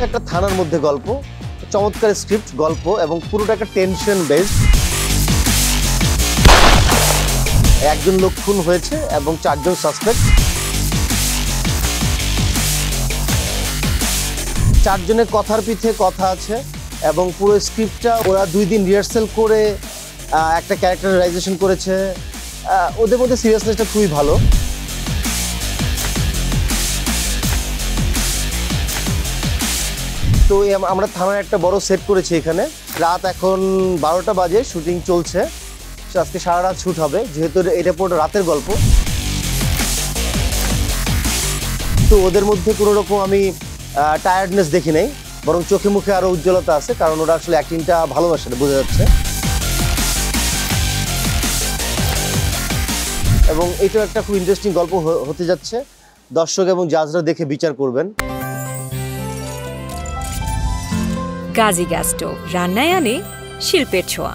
একটা থানার মধ্যে গল্প, চমৎকার স্ক্রিপ্ট, গল্প এবং পুরোটা একটা টেনশন বেসড। একজন লোক খুন হয়েছে এবং 4 জন সাসপেক্ট। 4 জনের কথার পিঠে কথা আছে এবং পুরো স্ক্রিপ্টটা ওরা 2 দিন রিহার্সাল করে একটা ক্যারেক্টারাইজেশন করেছে। ওদের মধ্যে সিরিয়াসনেসটা খুবই ভালো। তো আমরা থানার একটা বড় সেট করেছি এখানে। রাত এখন 12টা বাজে, শুটিং চলছে। আজকে সারা রাত শ্যুট হবে, যেহেতু এটা পুরো রাতের গল্প। তো ওদের মধ্যে কোনো রকম আমি টায়ার্ডনেস দেখি নাই, বরং চোখে মুখে আরও উজ্জ্বলতা আছে, কারণ ওরা আসলে অ্যাক্টিংটা ভালোবাসে, বোঝা যাচ্ছে। এবং এটাও একটা খুব ইন্টারেস্টিং গল্প হতে যাচ্ছে। দর্শক এবং জাজরা দেখে বিচার করবেন। গাজী গ্যাস স্টোভ রান্নায় আনে শিল্পের ছোঁয়া।